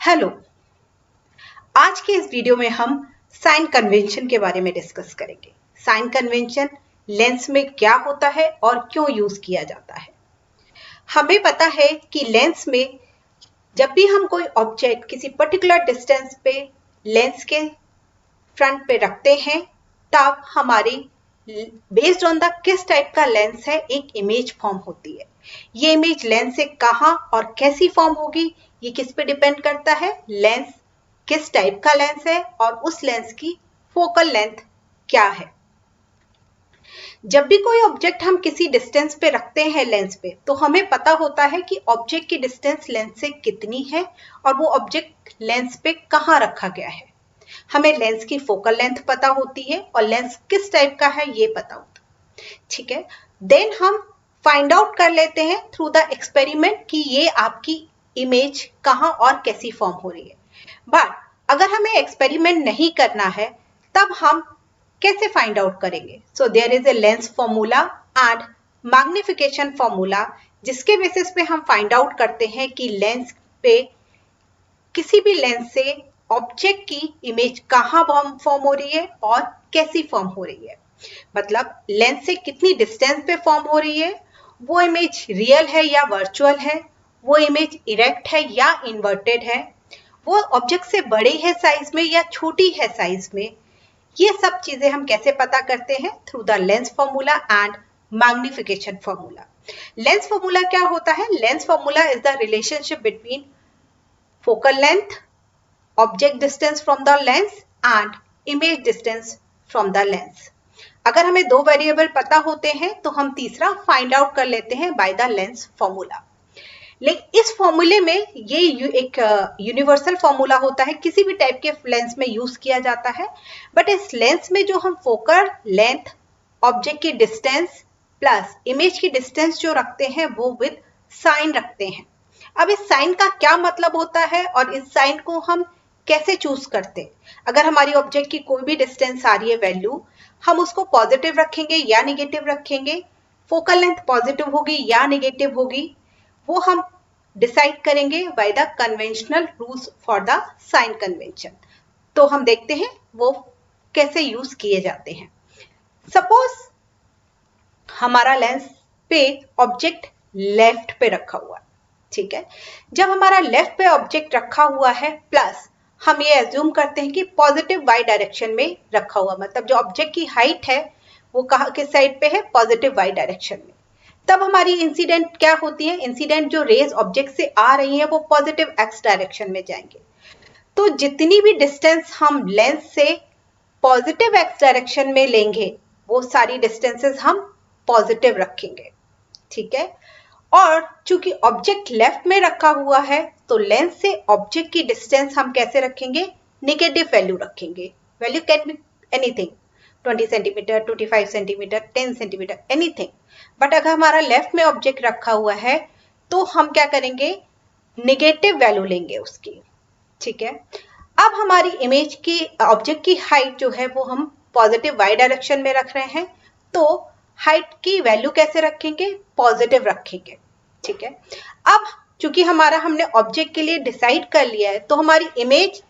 Hello. आज के इस वीडियो में हम साइन कन्वेंशन के बारे में डिस्कस करेंगे। साइन कन्वेंशन लेंस में क्या होता है और क्यों यूज किया जाता है। हमें पता है कि लेंस में जब भी हम कोई ऑब्जेक्ट किसी पर्टिकुलर डिस्टेंस पे लेंस के फ्रंट पे रखते हैं तब हमारी बेस्ड ऑन द किस टाइप का लेंस है एक इमेज फॉर्म होती है। ये इमेज लेंस से कहाँ और कैसी फॉर्म होगी ये किस पे डिपेंड करता है, लेंस किस टाइप का लेंस है और उस लेंस की फोकल लेंथ क्या है। जब भी कोई ऑब्जेक्ट हम किसी डिस्टेंस पे रखते हैं लेंस पे तो हमें पता होता है कि ऑब्जेक्ट की डिस्टेंस लेंस से कितनी है और वो ऑब्जेक्ट लेंस पे कहाँ रखा गया है। हमें लेंस की फोकल लेंथ पता होती है और लेंस किस टाइप का है ये पता होता है। ठीक है, देन हम फाइंड आउट कर लेते हैं थ्रू द एक्सपेरिमेंट कि ये आपकी इमेज कहाँ और कैसी फॉर्म हो रही है। बट अगर हमें एक्सपेरिमेंट नहीं करना है तब हम कैसे फाइंड आउट करेंगे। So there is a lens formula and magnification formula जिसके बेसिस पे हम फाइंड आउट करते हैं कि लेंस पे किसी भी लेंस से ऑब्जेक्ट की इमेज कहाँ फॉर्म हो रही है और कैसी फॉर्म हो रही है। मतलब लेंस से कितनी डिस्टेंस पे फॉर्म हो रही है, वो इमेज रियल है या वर्चुअल है, वो इमेज इरेक्ट है या इन्वर्टेड है, वो ऑब्जेक्ट से बड़े है साइज में या छोटी है साइज में। ये सब चीजें हम कैसे पता करते हैं through the lens formula and magnification formula. Lens formula क्या होता है? Lens formula is the relationship between focal length, object distance from the lens and image distance from the lens। अगर हमें दो वेरिएबल पता होते हैं तो हम तीसरा फाइंड आउट कर लेते हैं बाय द लेंस फॉर्मूला। लेकिन इस फॉर्मूले में ये एक यूनिवर्सल फॉर्मूला होता है, किसी भी टाइप के लेंस में यूज किया जाता है। बट इस लेंस में जो हम फोकल लेंथ, ऑब्जेक्ट की डिस्टेंस प्लस इमेज की डिस्टेंस जो रखते हैं वो विद साइन रखते हैं। अब इस साइन का क्या मतलब होता है और इस साइन को हम कैसे चूज करते हैं। अगर हमारी ऑब्जेक्ट की कोई भी डिस्टेंस आ रही है वैल्यू, हम उसको पॉजिटिव रखेंगे या निगेटिव रखेंगे, फोकल लेंथ पॉजिटिव होगी या निगेटिव होगी, वो हम डिसाइड करेंगे by the conventional rules for the sign convention. तो हम देखते हैं वो कैसे यूज किए जाते हैं। सपोज हमारा लेंस पे ऑब्जेक्ट लेफ्ट पे रखा हुआ है। ठीक है, जब हमारा लेफ्ट पे ऑब्जेक्ट रखा हुआ है प्लस हम ये एज्यूम करते हैं कि पॉजिटिव वाई डायरेक्शन में रखा हुआ, मतलब जो ऑब्जेक्ट की हाइट है वो कहाँ किस साइड पे है, पॉजिटिव वाई डायरेक्शन में। तब हमारी इंसिडेंट क्या होती है, इंसिडेंट जो रेज ऑब्जेक्ट से आ रही है वो पॉजिटिव एक्स डायरेक्शन में जाएंगे। तो जितनी भी डिस्टेंस हम लेंस से पॉजिटिव एक्स डायरेक्शन में लेंगे वो सारी डिस्टेंसेस हम पॉजिटिव रखेंगे। ठीक है, और चूंकि ऑब्जेक्ट लेफ्ट में रखा हुआ है तो लेंस से ऑब्जेक्ट की डिस्टेंस हम कैसे रखेंगे, नेगेटिव वैल्यू रखेंगे। Value can be anything, 20 centimetre, 25 centimetre, 10 centimetre, anything. But अगर हमारा लेफ्ट में ऑब्जेक्ट रखा हुआ है तो हम क्या करेंगे, नेगेटिव वैल्यू लेंगे उसकी। ठीक है, अब हमारी इमेज की ऑब्जेक्ट की हाइट जो है वो हम पॉजिटिव वाई डायरेक्शन में रख रहे हैं तो हाइट की वैल्यू कैसे रखेंगे, पॉजिटिव रखेंगे। ठीक है, अब चूंकि हमने ऑब्जेक्ट के लिए डिसाइड कर लिया है तो हमारी इमेज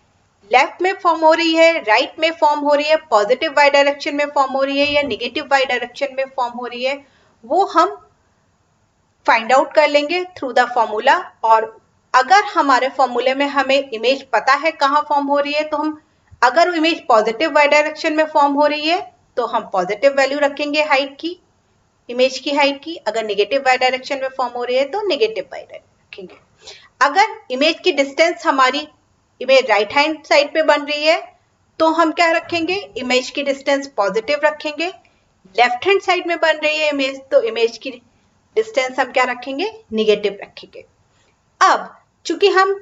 लेफ्ट में फॉर्म हो रही है, राइट में फॉर्म हो रही है, पॉजिटिव वाई डायरेक्शन में फॉर्म हो रही है या निगेटिव वाई डायरेक्शन में फॉर्म हो रही है, वो हम फाइंड आउट कर लेंगे थ्रू द फॉर्मूला। और अगर हमारे फॉर्मूले में हमें इमेज पता है कहाँ फॉर्म हो रही है तो हम, अगर इमेज पॉजिटिव वाई डायरेक्शन में फॉर्म हो रही है तो हम पॉजिटिव वैल्यू रखेंगे हाइट की, इमेज की हाइट की। अगर नेगेटिव वाई डायरेक्शन में फॉर्म हो रही है तो नेगेटिव वाई रखेंगे। अगर इमेज की डिस्टेंस हमारी इमेज राइट हैंड साइड पे बन रही है तो हम क्या रखेंगे, इमेज की डिस्टेंस पॉजिटिव रखेंगे। लेफ्ट हैंड साइड में बन रही है इमेज तो इमेज की डिस्टेंस हम क्या रखेंगे, निगेटिव रखेंगे। अब चूंकि हम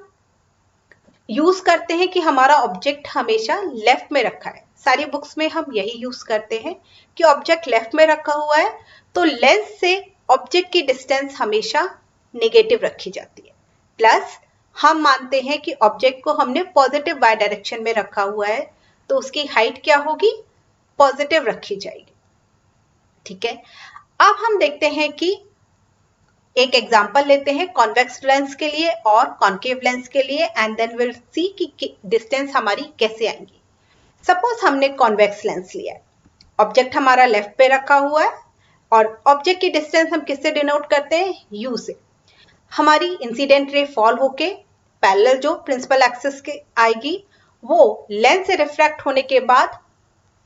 यूज करते हैं कि हमारा ऑब्जेक्ट हमेशा लेफ्ट में रखा है, सारी बुक्स में हम यही यूज करते हैं कि ऑब्जेक्ट लेफ्ट में रखा हुआ है तो लेंस से ऑब्जेक्ट की डिस्टेंस हमेशा नेगेटिव रखी जाती है। प्लस हम मानते हैं कि ऑब्जेक्ट को हमने पॉजिटिव वाई डायरेक्शन में रखा हुआ है तो उसकी हाइट क्या होगी, पॉजिटिव रखी जाएगी। ठीक है, अब हम देखते हैं कि एक एग्जांपल लेते हैं कॉन्वेक्स लेंस के लिए और कॉन्केव लेंस के लिए एंड देन विल सी कि डिस्टेंस हमारी कैसे आएंगी। सपोज हमने कॉन्वेक्स लेंस लिया है, ऑब्जेक्ट हमारा लेफ्ट पे रखा हुआ है और ऑब्जेक्ट की डिस्टेंस हम किससे डिनोट करते हैं, यू से। हमारी इंसिडेंट रे फॉल होके पैरेलल जो प्रिंसिपल एक्सिस के आएगी वो लेंस से रिफ्रैक्ट होने के बाद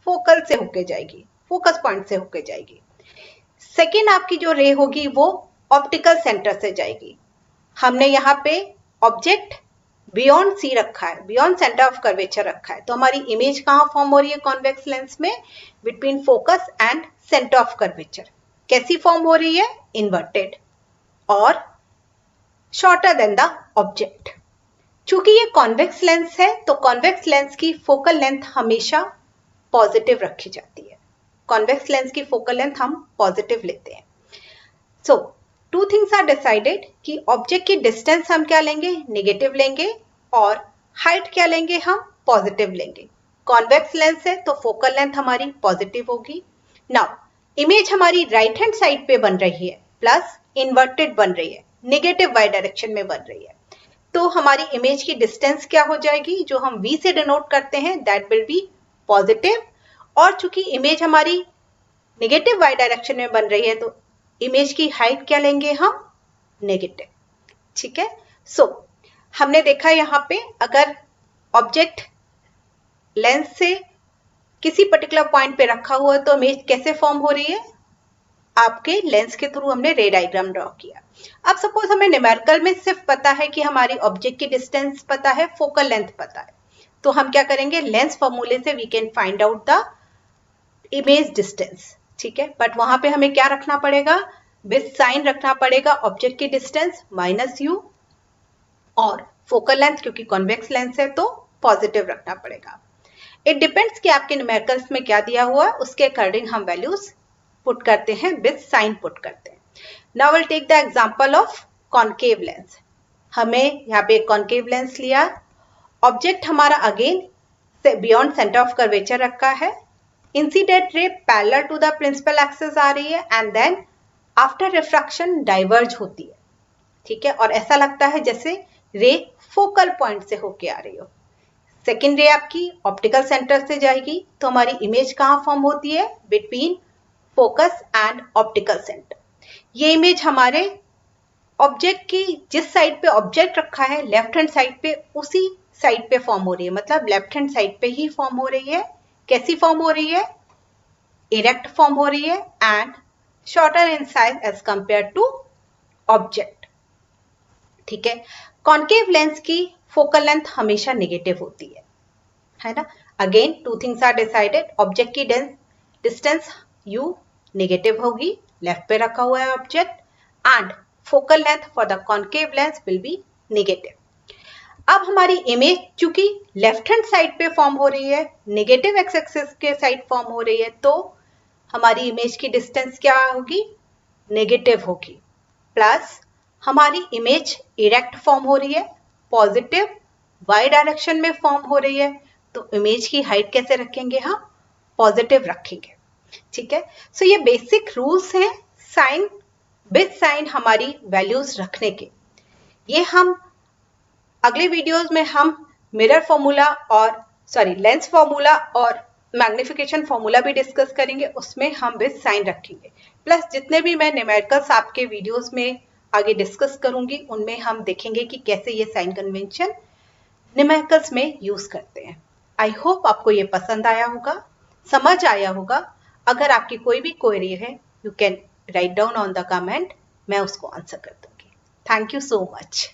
फोकल से होके जाएगी, फोकस पॉइंट से होके जाएगी। सेकेंड आपकी जो रे होगी वो ऑप्टिकल सेंटर से जाएगी। हमने यहाँ पे ऑब्जेक्ट बियॉन्ड सी रखा है, बियॉन्ड सेंटर ऑफ कर्वेचर रखा है, तो हमारी इमेज कहाँ फॉर्म हो रही है कॉन्वेक्स लेंस में, between focus and centre of curvature. कैसी फॉर्म हो रही है, इन्वर्टेड और शॉर्टर देन द ऑब्जेक्ट। चूंकि ये कॉन्वेक्स लेंस है तो कॉन्वेक्स लेंस की फोकल लेंथ हमेशा पॉजिटिव रखी जाती है। कॉन्वेक्स लेंस की फोकल लेंथ हम पॉजिटिव लेते हैं। सो टू थिंग्स आर डिसाइडेड कि ऑब्जेक्ट की डिस्टेंस हम क्या लेंगे, नेगेटिव लेंगे, और हाइट क्या लेंगे, हम पॉजिटिव लेंगे। कॉन्वेक्स लेंस है तो फोकल लेंथ हमारी पॉजिटिव होगी। नाउ इमेज हमारी राइट हैंड साइड पे बन रही है, प्लस इन्वर्टेड बन रही है, नेगेटिव वाई डायरेक्शन में बन रही है, तो हमारी इमेज की डिस्टेंस क्या हो जाएगी, जो हम v से डिनोट करते हैं, दैट विल बी पॉजिटिव। और चूंकि इमेज हमारी नेगेटिव वाई डायरेक्शन में बन रही है तो इमेज की हाइट क्या लेंगे हम, नेगेटिव। ठीक है, सो हमने देखा यहाँ पे अगर ऑब्जेक्ट लेंस से किसी पर्टिकुलर पॉइंट पे रखा हुआ है तो इमेज कैसे फॉर्म हो रही है, आपके लेंस के थ्रू हमने रे डायग्राम ड्रॉ किया। अब सपोज हमें न्यूमेरिकल में सिर्फ पता है कि हमारी ऑब्जेक्ट की डिस्टेंस पता है, फोकल लेंथ पता है, तो हम क्या करेंगे, लेंस फॉर्मूले से we can find out the image distance. ठीक है, बट वहां पे हमें क्या रखना पड़ेगा, विद साइन रखना पड़ेगा, ऑब्जेक्ट की डिस्टेंस माइनस यू और फोकल लेंथ क्योंकि कॉन्वेक्स लेंस है तो पॉजिटिव रखना पड़ेगा। इट डिपेंड्स कि आपके न्यूमेरिकल्स में क्या दिया हुआ है, उसके अकॉर्डिंग हम वैल्यूज पुट करते हैं, विद साइन पुट करते हैं। Now will take the example of concave lens. हमें यहाँ पे कॉन्केव लेंस लिया, ऑब्जेक्ट हमारा अगेन से बियॉन्ड सेंटर ऑफ कर्वेचर रखा है, incident ray parallel to the principal axis आ रही है and then after refraction diverge होती है। ठीक है, और ऐसा लगता है जैसे रे फोकल पॉइंट से होके आ रही हो। सेकेंड रे आपकी ऑप्टिकल सेंटर से जाएगी तो हमारी इमेज कहाँ फॉर्म होती है, between focus and optical centre. ये इमेज हमारे ऑब्जेक्ट की जिस साइड पे ऑब्जेक्ट रखा है लेफ्ट हैंड साइड पे, उसी साइड पे फॉर्म हो रही है, मतलब लेफ्ट हैंड साइड पे ही फॉर्म हो रही है। कैसी फॉर्म हो रही है, इरेक्ट फॉर्म हो रही है and shorter in size as compare to object. ठीक है, कॉन्केव लेंस की फोकल लेंथ हमेशा नेगेटिव होती है ना। Again two things are decided, object की डिस्टेंस u नेगेटिव होगी, लेफ्ट पे रखा हुआ है object, and focal length for the concave lens will be negative. अब हमारी इमेज चूंकि लेफ्ट हैंड साइड पे फॉर्म हो रही है, नेगेटिव एक्स एक्सिस के साइड फॉर्म हो रही है, तो हमारी इमेज की डिस्टेंस क्या होगी, नेगेटिव होगी, प्लस हमारी इमेज इरेक्ट फॉर्म हो रही है, पॉजिटिव वाई डायरेक्शन में फॉर्म हो रही है, तो इमेज की हाइट कैसे रखेंगे, हम पॉजिटिव रखेंगे। ठीक है, सो ये बेसिक रूल्स हैं साइन विद साइन हमारी वैल्यूज रखने के। ये हम अगले वीडियोस में हम मिरर फॉर्मूला और लेंस फॉर्मूला और मैग्निफिकेशन फॉर्मूला भी डिस्कस करेंगे, उसमें हम विद साइन रखेंगे। प्लस जितने भी मैं न्यूमेरिकल्स आपके वीडियोस में आगे डिस्कस करूंगी उनमें हम देखेंगे कि कैसे ये साइन कन्वेंशन न्यूमेरिकल्स में यूज करते हैं। आई होप आपको ये पसंद आया होगा, समझ आया होगा। अगर आपकी कोई भी क्वेरी है you can write down on the comment, मैं उसको आंसर कर दूंगी। Thank you so much.